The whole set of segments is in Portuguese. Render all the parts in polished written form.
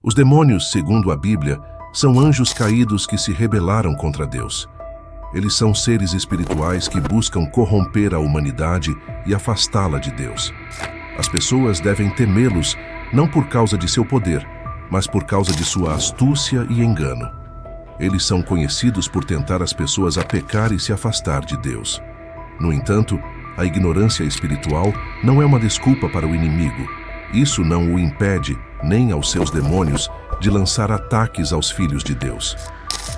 Os demônios, segundo a Bíblia, são anjos caídos que se rebelaram contra Deus. Eles são seres espirituais que buscam corromper a humanidade e afastá-la de Deus. As pessoas devem temê-los não por causa de seu poder, mas por causa de sua astúcia e engano. Eles são conhecidos por tentar as pessoas a pecar e se afastar de Deus. No entanto, a ignorância espiritual não é uma desculpa para o inimigo. Isso não o impede, nem aos seus demônios, de lançar ataques aos filhos de Deus.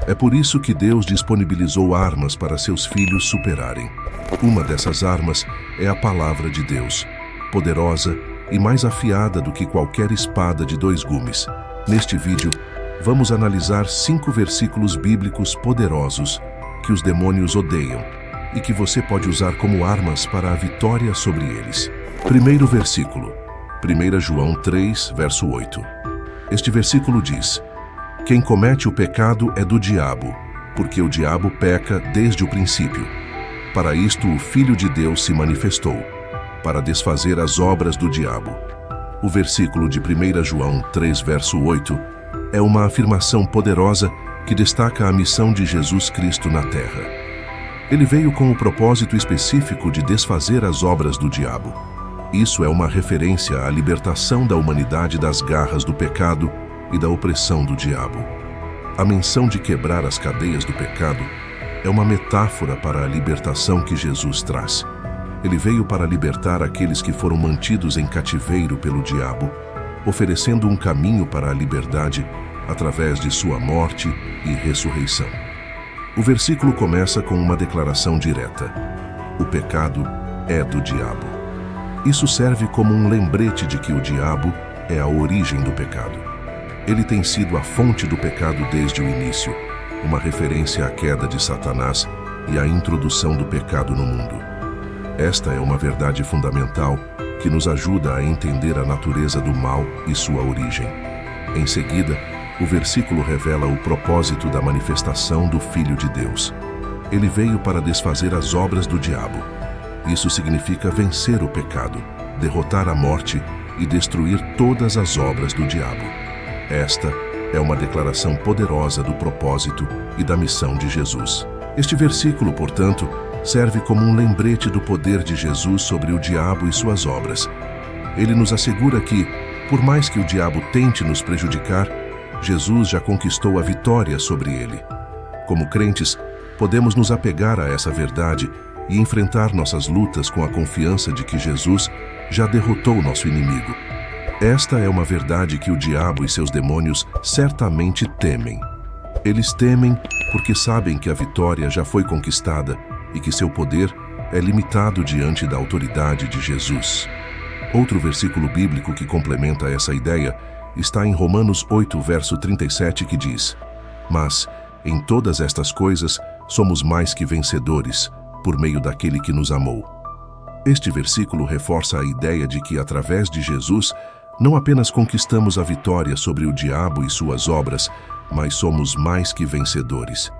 É por isso que Deus disponibilizou armas para seus filhos superarem. Uma dessas armas é a palavra de Deus, poderosa e mais afiada do que qualquer espada de 2 gumes. Neste vídeo, vamos analisar 5 versículos bíblicos poderosos que os demônios odeiam e que você pode usar como armas para a vitória sobre eles. Primeiro versículo, 1 João 3, verso 8. Este versículo diz: quem comete o pecado é do diabo, porque o diabo peca desde o princípio. Para isto o Filho de Deus se manifestou, para desfazer as obras do diabo. O versículo de 1 João 3, verso 8, é uma afirmação poderosa que destaca a missão de Jesus Cristo na terra. Ele veio com o propósito específico de desfazer as obras do diabo. Isso é uma referência à libertação da humanidade das garras do pecado e da opressão do diabo. A menção de quebrar as cadeias do pecado é uma metáfora para a libertação que Jesus traz. Ele veio para libertar aqueles que foram mantidos em cativeiro pelo diabo, oferecendo um caminho para a liberdade através de sua morte e ressurreição. O versículo começa com uma declaração direta: o pecado é do diabo. Isso serve como um lembrete de que o diabo é a origem do pecado. Ele tem sido a fonte do pecado desde o início, uma referência à queda de Satanás e à introdução do pecado no mundo. Esta é uma verdade fundamental que nos ajuda a entender a natureza do mal e sua origem. Em seguida, o versículo revela o propósito da manifestação do Filho de Deus. Ele veio para desfazer as obras do diabo. Isso significa vencer o pecado, derrotar a morte e destruir todas as obras do diabo. Esta é uma declaração poderosa do propósito e da missão de Jesus. Este versículo, portanto, serve como um lembrete do poder de Jesus sobre o diabo e suas obras. Ele nos assegura que, por mais que o diabo tente nos prejudicar, Jesus já conquistou a vitória sobre ele. Como crentes, podemos nos apegar a essa verdade e enfrentar nossas lutas com a confiança de que Jesus já derrotou nosso inimigo. Esta é uma verdade que o diabo e seus demônios certamente temem. Eles temem porque sabem que a vitória já foi conquistada e que seu poder é limitado diante da autoridade de Jesus. Outro versículo bíblico que complementa essa ideia está em Romanos 8, verso 37, que diz: mas, em todas estas coisas, somos mais que vencedores, por meio daquele que nos amou. Este versículo reforça a ideia de que, através de Jesus, não apenas conquistamos a vitória sobre o diabo e suas obras, mas somos mais que vencedores.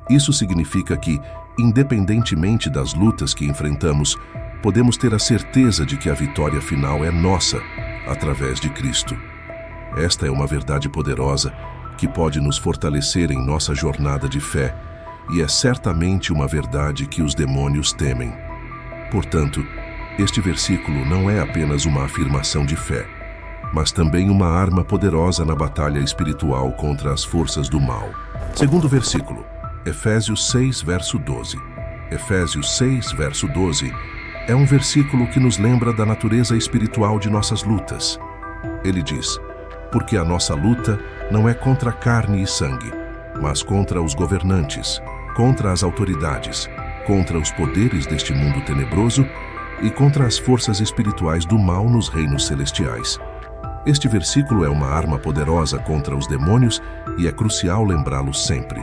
Isso significa que, independentemente das lutas que enfrentamos, podemos ter a certeza de que a vitória final é nossa, através de Cristo. Esta é uma verdade poderosa que pode nos fortalecer em nossa jornada de fé, e é certamente uma verdade que os demônios temem. Portanto, este versículo não é apenas uma afirmação de fé, mas também uma arma poderosa na batalha espiritual contra as forças do mal. Segundo versículo, Efésios 6, verso 12. Efésios 6, verso 12 é um versículo que nos lembra da natureza espiritual de nossas lutas. Ele diz: porque a nossa luta não é contra carne e sangue, mas contra os governantes, contra as autoridades, contra os poderes deste mundo tenebroso e contra as forças espirituais do mal nos reinos celestiais. Este versículo é uma arma poderosa contra os demônios e é crucial lembrá-lo sempre.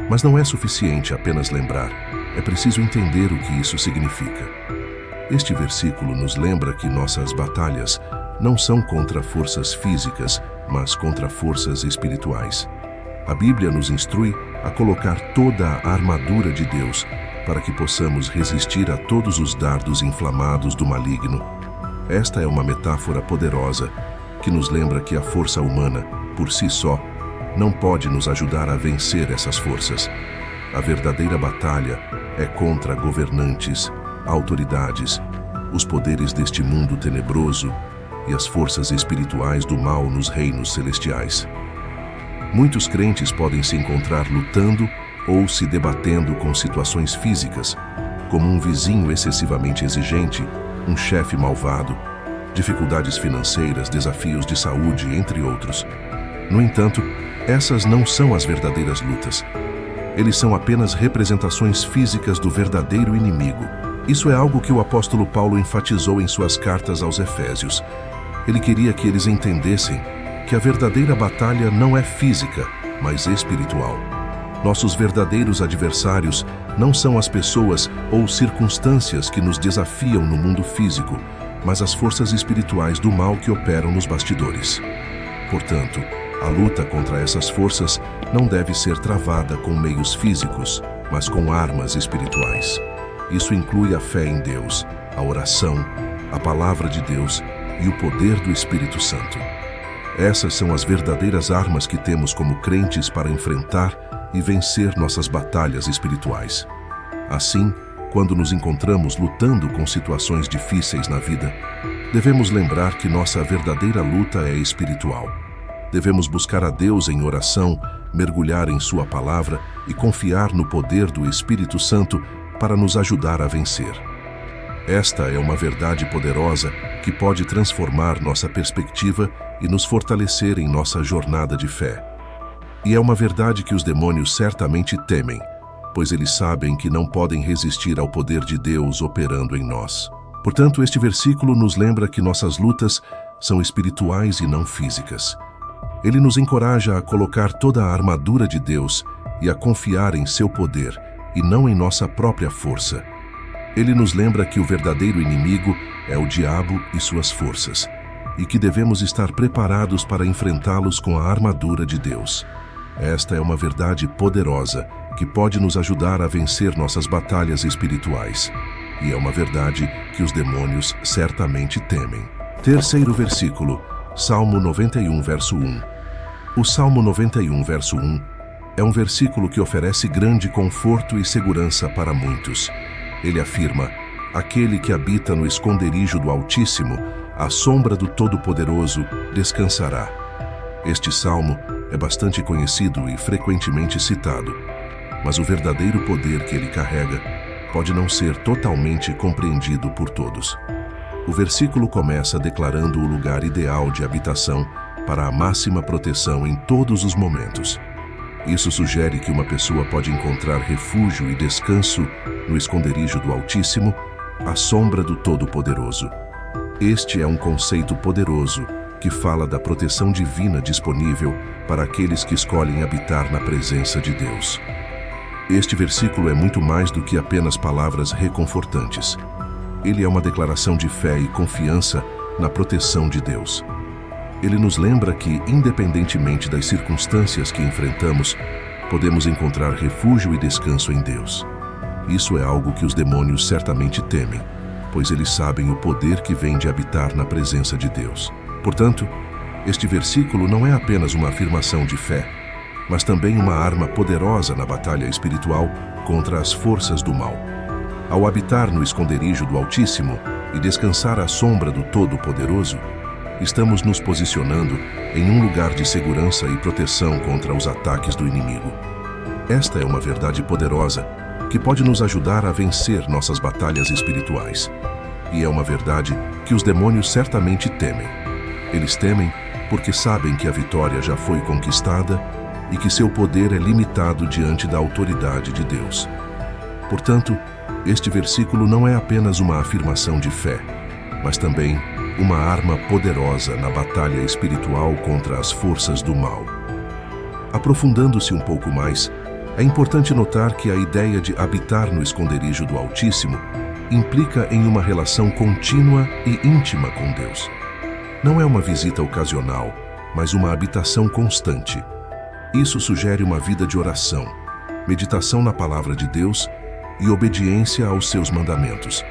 Mas não é suficiente apenas lembrar, é preciso entender o que isso significa. Este versículo nos lembra que nossas batalhas não são contra forças físicas, mas contra forças espirituais. A Bíblia nos instrui a colocar toda a armadura de Deus para que possamos resistir a todos os dardos inflamados do maligno. Esta é uma metáfora poderosa que nos lembra que a força humana por si só, não pode nos ajudar a vencer essas forças. A verdadeira batalha é contra governantes, autoridades, os poderes deste mundo tenebroso e as forças espirituais do mal nos reinos celestiais. Muitos crentes podem se encontrar lutando ou se debatendo com situações físicas, como um vizinho excessivamente exigente, um chefe malvado, dificuldades financeiras, desafios de saúde, entre outros. No entanto, essas não são as verdadeiras lutas. Eles são apenas representações físicas do verdadeiro inimigo. Isso é algo que o apóstolo Paulo enfatizou em suas cartas aos Efésios. Ele queria que eles entendessem que a verdadeira batalha não é física, mas espiritual. Nossos verdadeiros adversários não são as pessoas ou circunstâncias que nos desafiam no mundo físico, mas as forças espirituais do mal que operam nos bastidores. Portanto, a luta contra essas forças não deve ser travada com meios físicos, mas com armas espirituais. Isso inclui a fé em Deus, a oração, a palavra de Deus e o poder do Espírito Santo. Essas são as verdadeiras armas que temos como crentes para enfrentar e vencer nossas batalhas espirituais. Assim, quando nos encontramos lutando com situações difíceis na vida, devemos lembrar que nossa verdadeira luta é espiritual. Devemos buscar a Deus em oração, mergulhar em Sua palavra e confiar no poder do Espírito Santo para nos ajudar a vencer. Esta é uma verdade poderosa que pode transformar nossa perspectiva e nos fortalecer em nossa jornada de fé. E é uma verdade que os demônios certamente temem, pois eles sabem que não podem resistir ao poder de Deus operando em nós. Portanto, este versículo nos lembra que nossas lutas são espirituais e não físicas. Ele nos encoraja a colocar toda a armadura de Deus e a confiar em seu poder e não em nossa própria força. Ele nos lembra que o verdadeiro inimigo é o diabo e suas forças, e que devemos estar preparados para enfrentá-los com a armadura de Deus. Esta é uma verdade poderosa que pode nos ajudar a vencer nossas batalhas espirituais. E é uma verdade que os demônios certamente temem. Terceiro versículo, Salmo 91, verso 1. O Salmo 91, verso 1, é um versículo que oferece grande conforto e segurança para muitos. Ele afirma: aquele que habita no esconderijo do Altíssimo, à sombra do Todo-Poderoso, descansará. Este salmo é bastante conhecido e frequentemente citado, mas o verdadeiro poder que ele carrega pode não ser totalmente compreendido por todos. O versículo começa declarando o lugar ideal de habitação para a máxima proteção em todos os momentos. Isso sugere que uma pessoa pode encontrar refúgio e descanso no esconderijo do Altíssimo, à sombra do Todo-Poderoso. Este é um conceito poderoso que fala da proteção divina disponível para aqueles que escolhem habitar na presença de Deus. Este versículo é muito mais do que apenas palavras reconfortantes. Ele é uma declaração de fé e confiança na proteção de Deus. Ele nos lembra que, independentemente das circunstâncias que enfrentamos, podemos encontrar refúgio e descanso em Deus. Isso é algo que os demônios certamente temem, pois eles sabem o poder que vem de habitar na presença de Deus. Portanto, este versículo não é apenas uma afirmação de fé, mas também uma arma poderosa na batalha espiritual contra as forças do mal. Ao habitar no esconderijo do Altíssimo e descansar à sombra do Todo-Poderoso, estamos nos posicionando em um lugar de segurança e proteção contra os ataques do inimigo. Esta é uma verdade poderosa que pode nos ajudar a vencer nossas batalhas espirituais. E é uma verdade que os demônios certamente temem. Eles temem porque sabem que a vitória já foi conquistada e que seu poder é limitado diante da autoridade de Deus. Portanto, este versículo não é apenas uma afirmação de fé, mas também uma arma poderosa na batalha espiritual contra as forças do mal. Aprofundando-se um pouco mais, é importante notar que a ideia de habitar no esconderijo do Altíssimo implica em uma relação contínua e íntima com Deus. Não é uma visita ocasional, mas uma habitação constante. Isso sugere uma vida de oração, meditação na palavra de Deus e obediência aos seus mandamentos.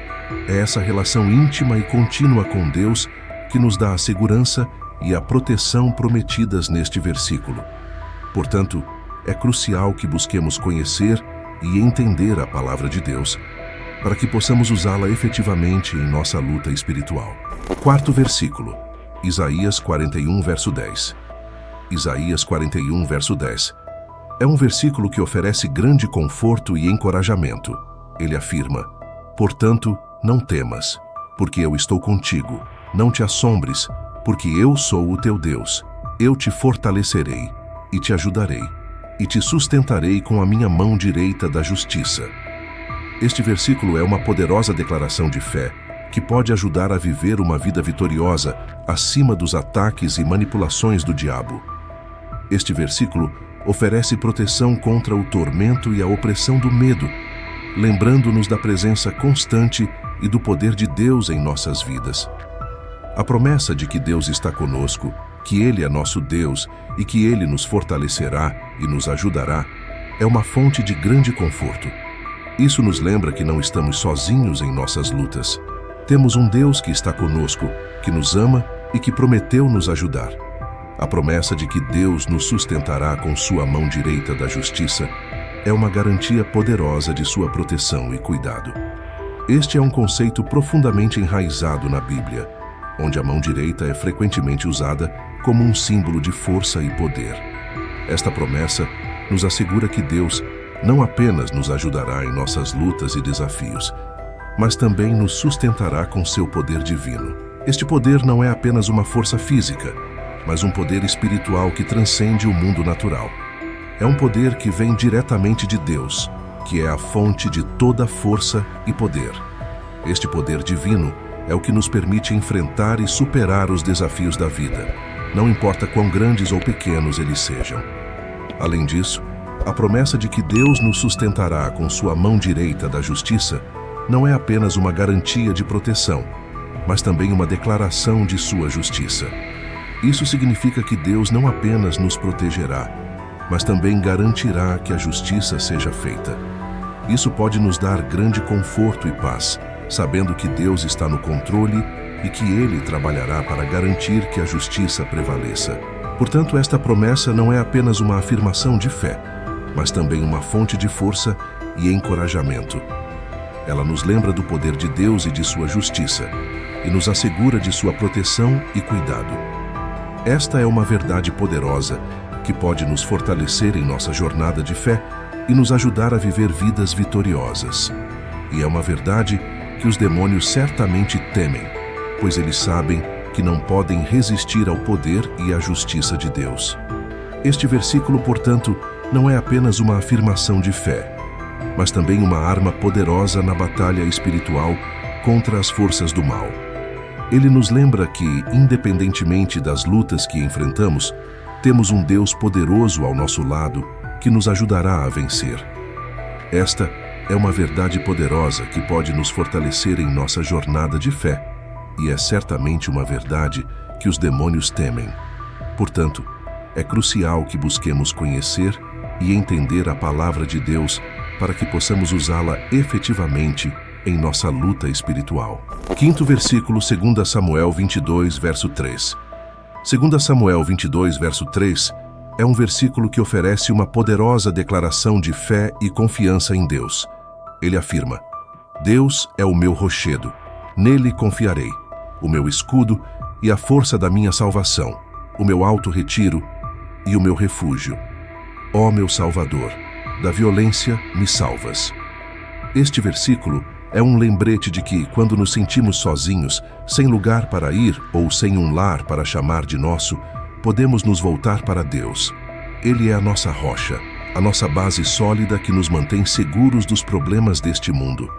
É essa relação íntima e contínua com Deus que nos dá a segurança e a proteção prometidas neste versículo. Portanto, é crucial que busquemos conhecer e entender a palavra de Deus, para que possamos usá-la efetivamente em nossa luta espiritual. Quarto versículo, Isaías 41, verso 10. Isaías 41, verso 10. É um versículo que oferece grande conforto e encorajamento. Ele afirma: portanto, não temas, porque eu estou contigo. Não te assombres, porque eu sou o teu Deus. Eu te fortalecerei e te ajudarei, e te sustentarei com a minha mão direita da justiça. Este versículo é uma poderosa declaração de fé que pode ajudar a viver uma vida vitoriosa acima dos ataques e manipulações do diabo. Este versículo oferece proteção contra o tormento e a opressão do medo, lembrando-nos da presença constante e do poder de Deus em nossas vidas. A promessa de que Deus está conosco, que Ele é nosso Deus e que Ele nos fortalecerá e nos ajudará, é uma fonte de grande conforto. Isso nos lembra que não estamos sozinhos em nossas lutas. Temos um Deus que está conosco, que nos ama e que prometeu nos ajudar. A promessa de que Deus nos sustentará com sua mão direita da justiça é uma garantia poderosa de sua proteção e cuidado. Este é um conceito profundamente enraizado na Bíblia, onde a mão direita é frequentemente usada como um símbolo de força e poder. Esta promessa nos assegura que Deus não apenas nos ajudará em nossas lutas e desafios, mas também nos sustentará com seu poder divino. Este poder não é apenas uma força física, mas um poder espiritual que transcende o mundo natural. É um poder que vem diretamente de Deus, que é a fonte de toda força e poder. Este poder divino é o que nos permite enfrentar e superar os desafios da vida, não importa quão grandes ou pequenos eles sejam. Além disso, a promessa de que Deus nos sustentará com sua mão direita da justiça não é apenas uma garantia de proteção, mas também uma declaração de sua justiça. Isso significa que Deus não apenas nos protegerá, mas também garantirá que a justiça seja feita. Isso pode nos dar grande conforto e paz, sabendo que Deus está no controle e que Ele trabalhará para garantir que a justiça prevaleça. Portanto, esta promessa não é apenas uma afirmação de fé, mas também uma fonte de força e encorajamento. Ela nos lembra do poder de Deus e de sua justiça, e nos assegura de sua proteção e cuidado. Esta é uma verdade poderosa que pode nos fortalecer em nossa jornada de fé e nos ajudar a viver vidas vitoriosas. E é uma verdade que os demônios certamente temem, pois eles sabem que não podem resistir ao poder e à justiça de Deus. Este versículo, portanto, não é apenas uma afirmação de fé, mas também uma arma poderosa na batalha espiritual contra as forças do mal. Ele nos lembra que, independentemente das lutas que enfrentamos, temos um Deus poderoso ao nosso lado que nos ajudará a vencer. Esta é uma verdade poderosa que pode nos fortalecer em nossa jornada de fé, e é certamente uma verdade que os demônios temem. Portanto, é crucial que busquemos conhecer e entender a palavra de Deus para que possamos usá-la efetivamente em nossa luta espiritual. Quinto versículo, 2 Samuel 22, verso 3. 2 Samuel 22, verso 3 é um versículo que oferece uma poderosa declaração de fé e confiança em Deus. Ele afirma: Deus é o meu rochedo, nele confiarei, o meu escudo e a força da minha salvação, o meu alto retiro e o meu refúgio. Ó meu Salvador, da violência me salvas. Este versículo é um lembrete de que, quando nos sentimos sozinhos, sem lugar para ir ou sem um lar para chamar de nosso, podemos nos voltar para Deus. Ele é a nossa rocha, a nossa base sólida que nos mantém seguros dos problemas deste mundo.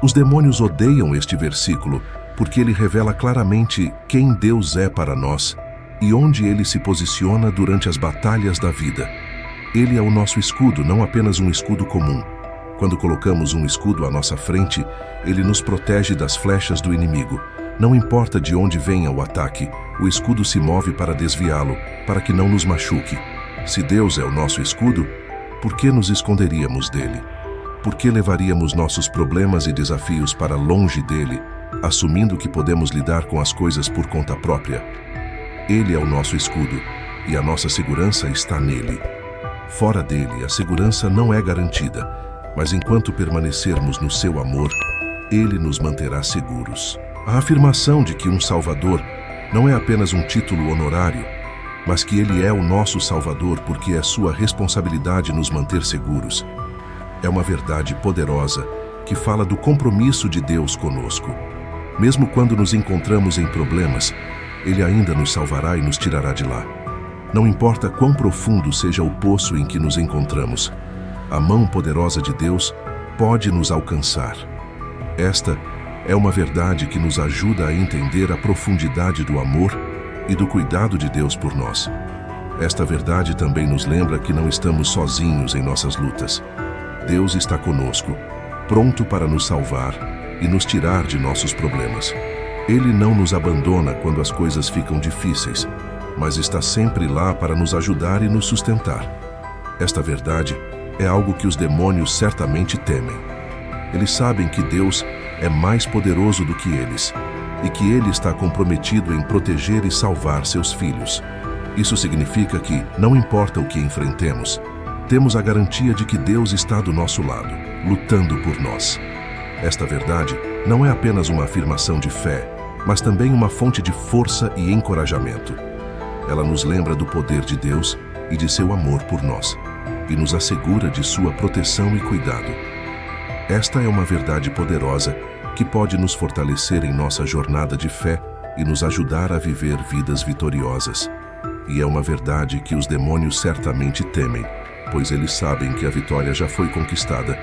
Os demônios odeiam este versículo porque ele revela claramente quem Deus é para nós e onde ele se posiciona durante as batalhas da vida. Ele é o nosso escudo, não apenas um escudo comum. Quando colocamos um escudo à nossa frente, ele nos protege das flechas do inimigo. Não importa de onde venha o ataque, o escudo se move para desviá-lo, para que não nos machuque. Se Deus é o nosso escudo, por que nos esconderíamos dele? Por que levaríamos nossos problemas e desafios para longe dele, assumindo que podemos lidar com as coisas por conta própria? Ele é o nosso escudo, e a nossa segurança está nele. Fora dele, a segurança não é garantida, mas enquanto permanecermos no seu amor, ele nos manterá seguros. A afirmação de que um Salvador não é apenas um título honorário, mas que ele é o nosso Salvador porque é sua responsabilidade nos manter seguros, é uma verdade poderosa que fala do compromisso de Deus conosco. Mesmo quando nos encontramos em problemas, ele ainda nos salvará e nos tirará de lá. Não importa quão profundo seja o poço em que nos encontramos, a mão poderosa de Deus pode nos alcançar. Esta é uma verdade que nos ajuda a entender a profundidade do amor e do cuidado de Deus por nós. Esta verdade também nos lembra que não estamos sozinhos em nossas lutas. Deus está conosco, pronto para nos salvar e nos tirar de nossos problemas. Ele não nos abandona quando as coisas ficam difíceis, mas está sempre lá para nos ajudar e nos sustentar. Esta verdade é algo que os demônios certamente temem. Eles sabem que Deus é mais poderoso do que eles e que Ele está comprometido em proteger e salvar seus filhos. Isso significa que, não importa o que enfrentemos, temos a garantia de que Deus está do nosso lado, lutando por nós. Esta verdade não é apenas uma afirmação de fé, mas também uma fonte de força e encorajamento. Ela nos lembra do poder de Deus e de seu amor por nós, e nos assegura de sua proteção e cuidado. Esta é uma verdade poderosa que pode nos fortalecer em nossa jornada de fé e nos ajudar a viver vidas vitoriosas. E é uma verdade que os demônios certamente temem, pois eles sabem que a vitória já foi conquistada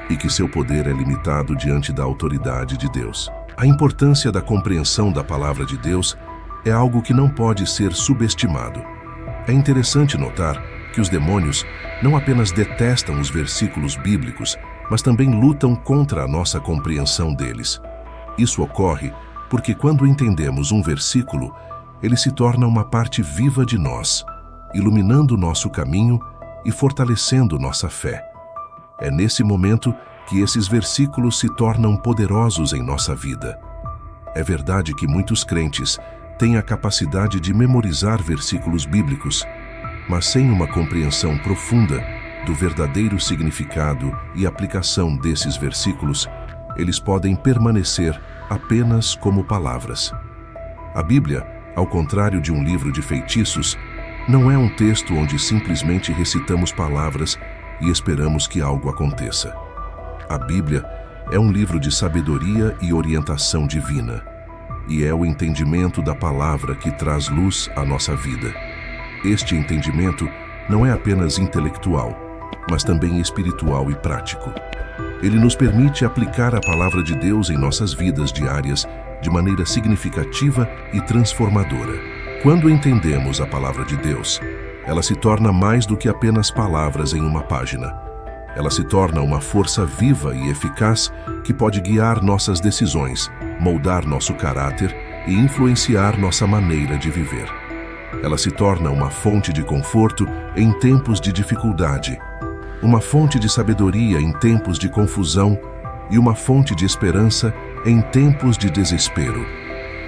e que seu poder é limitado diante da autoridade de Deus. A importância da compreensão da palavra de Deus é algo que não pode ser subestimado. É interessante notar que os demônios não apenas detestam os versículos bíblicos, mas também lutam contra a nossa compreensão deles. Isso ocorre porque quando entendemos um versículo, ele se torna uma parte viva de nós, iluminando nosso caminho e fortalecendo nossa fé. É nesse momento que esses versículos se tornam poderosos em nossa vida. É verdade que muitos crentes têm a capacidade de memorizar versículos bíblicos, mas sem uma compreensão profunda do verdadeiro significado e aplicação desses versículos, eles podem permanecer apenas como palavras. A Bíblia, ao contrário de um livro de feitiços, não é um texto onde simplesmente recitamos palavras e esperamos que algo aconteça. A Bíblia é um livro de sabedoria e orientação divina, e é o entendimento da palavra que traz luz à nossa vida. Este entendimento não é apenas intelectual, mas também espiritual e prático. Ele nos permite aplicar a palavra de Deus em nossas vidas diárias de maneira significativa e transformadora. Quando entendemos a palavra de Deus, ela se torna mais do que apenas palavras em uma página. Ela se torna uma força viva e eficaz que pode guiar nossas decisões, moldar nosso caráter e influenciar nossa maneira de viver. Ela se torna uma fonte de conforto em tempos de dificuldade, uma fonte de sabedoria em tempos de confusão e uma fonte de esperança em tempos de desespero.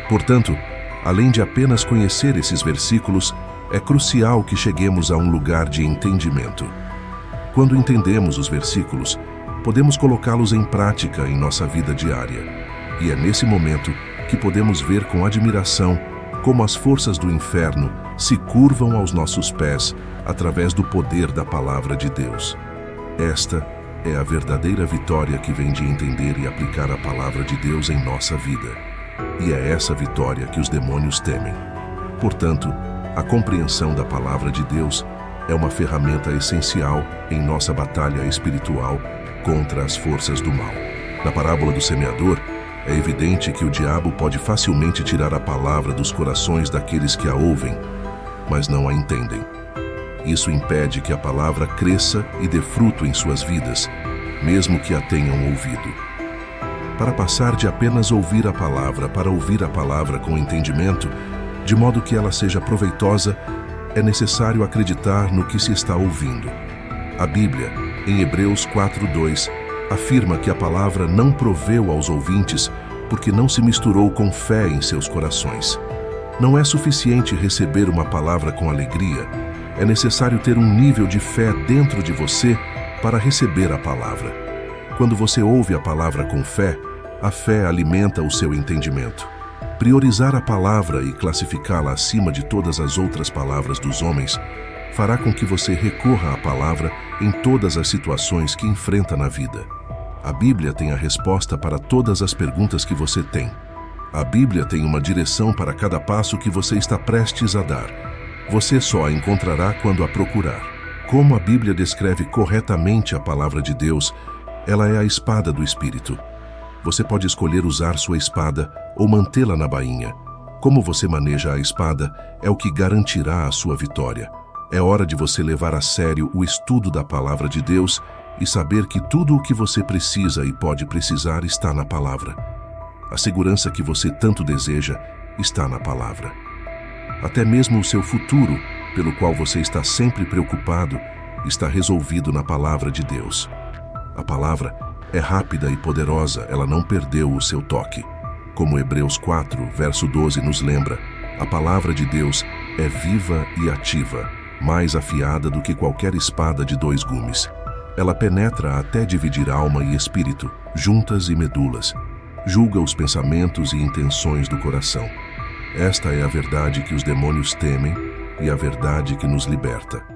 Portanto, além de apenas conhecer esses versículos, é crucial que cheguemos a um lugar de entendimento. Quando entendemos os versículos, podemos colocá-los em prática em nossa vida diária. E é nesse momento que podemos ver com admiração como as forças do inferno se curvam aos nossos pés através do poder da palavra de Deus. Esta é a verdadeira vitória que vem de entender e aplicar a palavra de Deus em nossa vida. E é essa vitória que os demônios temem. Portanto, a compreensão da palavra de Deus é uma ferramenta essencial em nossa batalha espiritual contra as forças do mal. Na parábola do semeador, é evidente que o diabo pode facilmente tirar a palavra dos corações daqueles que a ouvem, mas não a entendem. Isso impede que a palavra cresça e dê fruto em suas vidas, mesmo que a tenham ouvido. Para passar de apenas ouvir a palavra para ouvir a palavra com entendimento, de modo que ela seja proveitosa, é necessário acreditar no que se está ouvindo. A Bíblia, em Hebreus 4:2, afirma que a palavra não proveu aos ouvintes porque não se misturou com fé em seus corações. Não é suficiente receber uma palavra com alegria. É necessário ter um nível de fé dentro de você para receber a palavra. Quando você ouve a palavra com fé, a fé alimenta o seu entendimento. Priorizar a palavra e classificá-la acima de todas as outras palavras dos homens fará com que você recorra à palavra em todas as situações que enfrenta na vida. A Bíblia tem a resposta para todas as perguntas que você tem. A Bíblia tem uma direção para cada passo que você está prestes a dar. Você só a encontrará quando a procurar. Como a Bíblia descreve corretamente a palavra de Deus, ela é a espada do Espírito. Você pode escolher usar sua espada ou mantê-la na bainha. Como você maneja a espada é o que garantirá a sua vitória. É hora de você levar a sério o estudo da palavra de Deus e saber que tudo o que você precisa e pode precisar está na palavra. A segurança que você tanto deseja está na palavra. Até mesmo o seu futuro, pelo qual você está sempre preocupado, está resolvido na palavra de Deus. A palavra é rápida e poderosa, ela não perdeu o seu toque. Como Hebreus 4, verso 12 nos lembra, a palavra de Deus é viva e ativa, mais afiada do que qualquer espada de 2 gumes. Ela penetra até dividir alma e espírito, juntas e medulas. Julga os pensamentos e intenções do coração. Esta é a verdade que os demônios temem e a verdade que nos liberta.